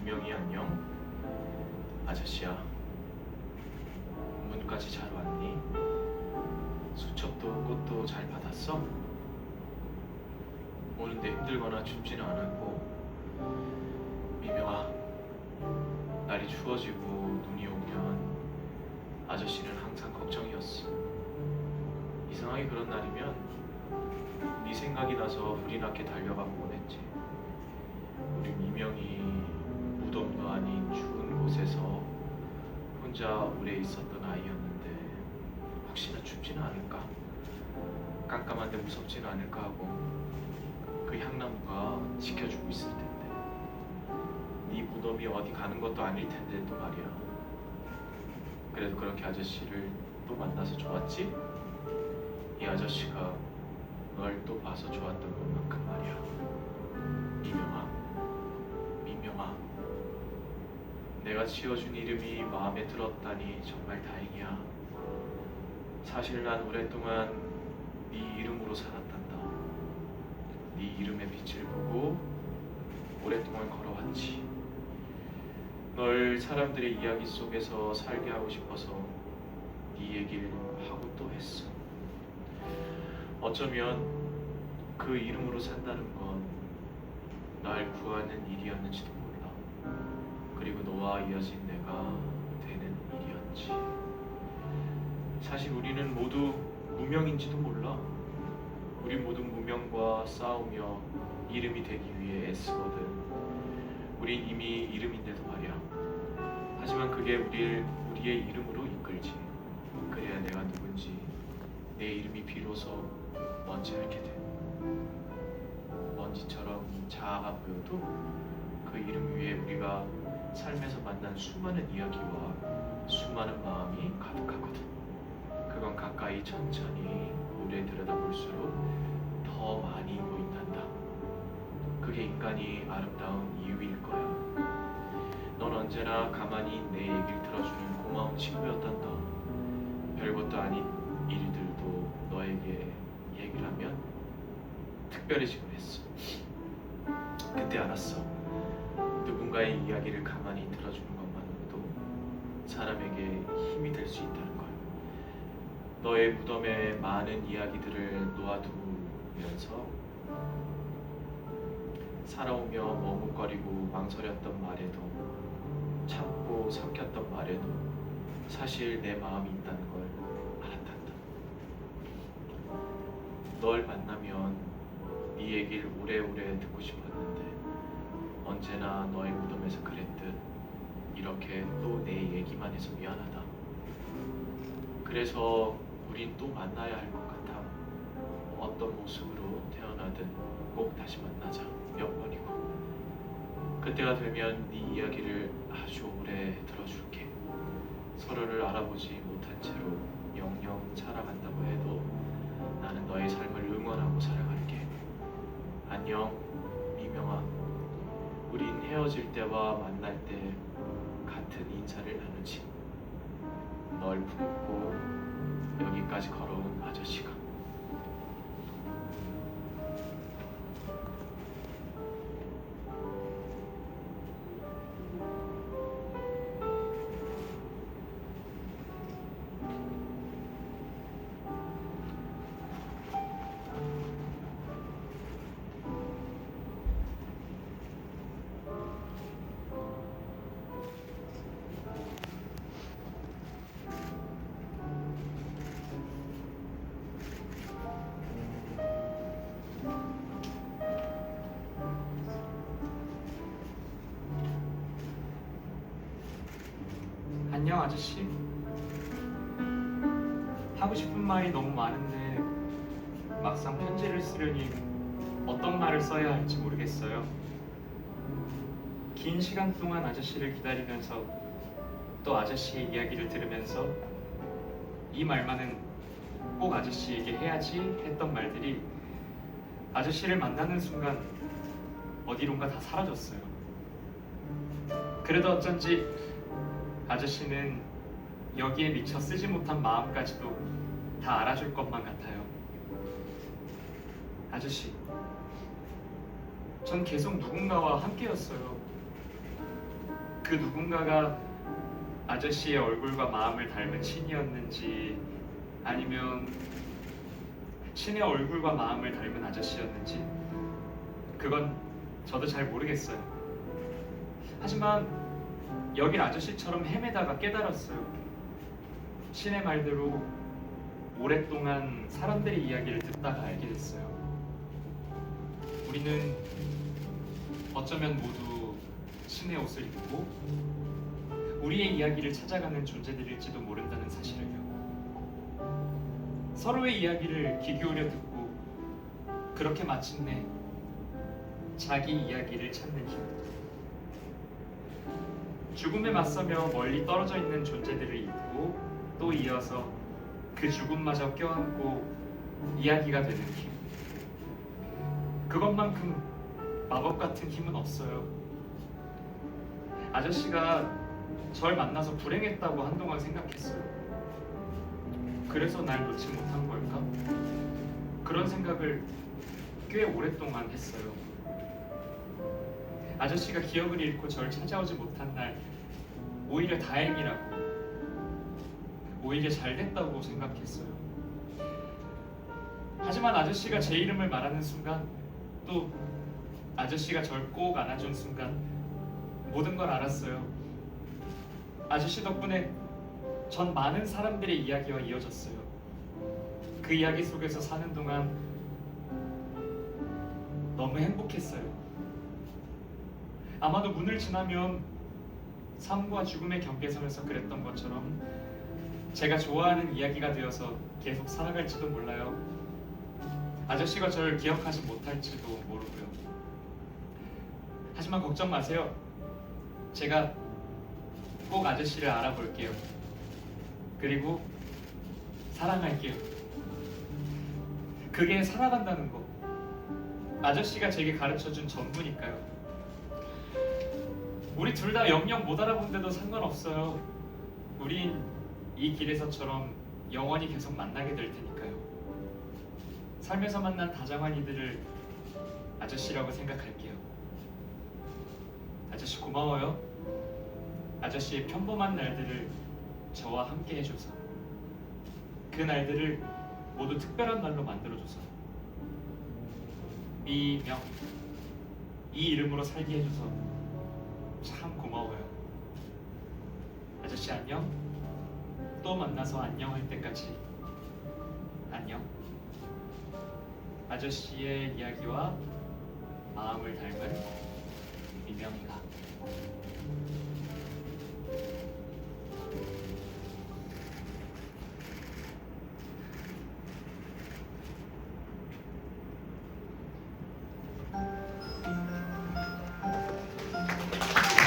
미명이 안녕. 아저씨야, 문까지 잘 왔니? 수첩도 꽃도 잘 받았어? 오는데 힘들거나 춥지는 않았고. 미명아, 날이 추워지고 눈이 오면 아저씨는 항상 걱정이었어. 이상하게 그런 날이면 네 생각이 나서 불이 나게 달려가곤 했지. 우리 미명이 무덤도 아닌 추운 곳에서 혼자 오래 있었던 아이였는데 혹시나 춥지는 않을까? 깜깜한데 무섭지는 않을까 하고 그 향나무가 지켜주고 있을 텐데. 네 무덤이 어디 가는 것도 아닐 텐데 또 말이야. 그래도 그렇게 아저씨를 또 만나서 좋았지? 이 아저씨가 널 또 봐서 좋았던 것만큼 말이야. 미명아, 내가 지어준 이름이 마음에 들었다니 정말 다행이야. 사실 난 오랫동안 네 이름으로 살았단다. 네 이름의 빛을 보고 오랫동안 걸어왔지. 널 사람들의 이야기 속에서 살게 하고 싶어서 네 얘기를 하고 또 했어. 어쩌면 그 이름으로 산다는 건 날 구하는 일이었는지도 몰라. 그리고 너와 이어진 내가 되는 일이었지. 사실 우리는 모두 무명인지도 몰라. 우리 모두 무명과 싸우며 이름이 되기 위해 애쓰거든. 우린 이미 이름인데도 말이야. 하지만 그게 우리의 이름으로 이끌지. 그래야 내가 누군지, 내 이름이 비로소 뭔지 알게 돼. 먼지처럼 작아 보여도 그 이름 위에 우리가 삶에서 만난 수많은 이야기와 수많은 마음이 가득하거든. 그건 가까이 천천히 오래 들여다볼수록 더 많이 보인단다. 그게 인간이 아름다운 이유일 거야. 넌 언제나 가만히 내 얘기를 들어주는 고마운 친구였단다. 별것도 아닌 일들도 너에게 얘기를 하면 특별해지곤 했어. 그때 알았어. 누군가의 이야기를 가만히 들어주는 것만으로도 사람에게 힘이 될 수 있다는 걸. 너의 무덤에 많은 이야기들을 놓아두면서 살아오며 머뭇거리고 망설였던 말에도, 참고 삼켰던 말에도 사실 내 마음이 있다는 걸 알았단다. 널 만나면 네 얘기를 오래오래 듣고 싶었는데 언제나 너의 무덤에서 그랬듯 이렇게 또 내 얘기만 해서 미안하다. 그래서 우린 또 만나야 할 것 같아. 어떤 모습으로 태어나든 꼭 다시 만나자. 몇 번이고. 그때가 되면 네 이야기를 아주 오래 들어줄게. 서로를 알아보지 못한 채로 영영 살아간다고 해도 나는 너의 삶을 응원하고 살아갈게. 안녕, 미명아. 우린 헤어질 때와 만날 때 같은 인사를 나누지. 널 품고 여기까지 걸어온 아저씨가. 안녕 아저씨. 하고 싶은 말이 너무 많은데 막상 편지를 쓰려니 어떤 말을 써야 할지 모르겠어요. 긴 시간 동안 아저씨를 기다리면서 또 아저씨의 이야기를 들으면서 이 말만은 꼭 아저씨에게 해야지 했던 말들이 아저씨를 만나는 순간 어디론가 다 사라졌어요. 그래도 어쩐지 아저씨는 여기에 미처 쓰지 못한 마음까지도 다 알아줄 것만 같아요. 아저씨, 전 계속 누군가와 함께였어요. 그 누군가가 아저씨의 얼굴과 마음을 닮은 신이었는지 아니면 신의 얼굴과 마음을 닮은 아저씨였는지 그건 저도 잘 모르겠어요. 하지만 여긴 아저씨처럼 헤매다가 깨달았어요. 신의 말대로 오랫동안 사람들의 이야기를 듣다가 알게 됐어요. 우리는 어쩌면 모두 신의 옷을 입고 우리의 이야기를 찾아가는 존재들일지도 모른다는 사실을요. 서로의 이야기를 귀 기울여 듣고 그렇게 마침내 자기 이야기를 찾는 힘. 죽음에 맞서며 멀리 떨어져 있는 존재들을 잊고 또 이어서 그 죽음마저 껴안고 이야기가 되는 힘. 그것만큼 마법 같은 힘은 없어요. 아저씨가 절 만나서 불행했다고 한동안 생각했어요. 그래서 날 놓지 못한 걸까? 그런 생각을 꽤 오랫동안 했어요. 아저씨가 기억을 잃고 절 찾아오지 못한 날 오히려 다행이라고, 오히려 잘 됐다고 생각했어요. 하지만 아저씨가 제 이름을 말하는 순간, 또 아저씨가 절 꼭 안아준 순간 모든 걸 알았어요. 아저씨 덕분에 전 많은 사람들의 이야기와 이어졌어요. 그 이야기 속에서 사는 동안 너무 행복했어요. 아마도 문을 지나면 삶과 죽음의 경계선에서 그랬던 것처럼 제가 좋아하는 이야기가 되어서 계속 살아갈지도 몰라요. 아저씨가 저를 기억하지 못할지도 모르고요. 하지만 걱정 마세요. 제가 꼭 아저씨를 알아볼게요. 그리고 사랑할게요. 그게 살아간다는 거. 아저씨가 제게 가르쳐준 전부니까요. 우리 둘 다 영영 못 알아본데도 상관없어요. 우린 이 길에서처럼 영원히 계속 만나게 될 테니까요. 삶에서 만난 다정한 이들을 아저씨라고 생각할게요. 아저씨 고마워요. 아저씨의 평범한 날들을 저와 함께 해줘서, 그 날들을 모두 특별한 날로 만들어줘서, 미명, 이 이름으로 살게 해줘서 참 고마워요. 아저씨 안녕. 또 만나서 안녕할 때까지 안녕. 아저씨의 이야기와 마음을 닮은 미명이가.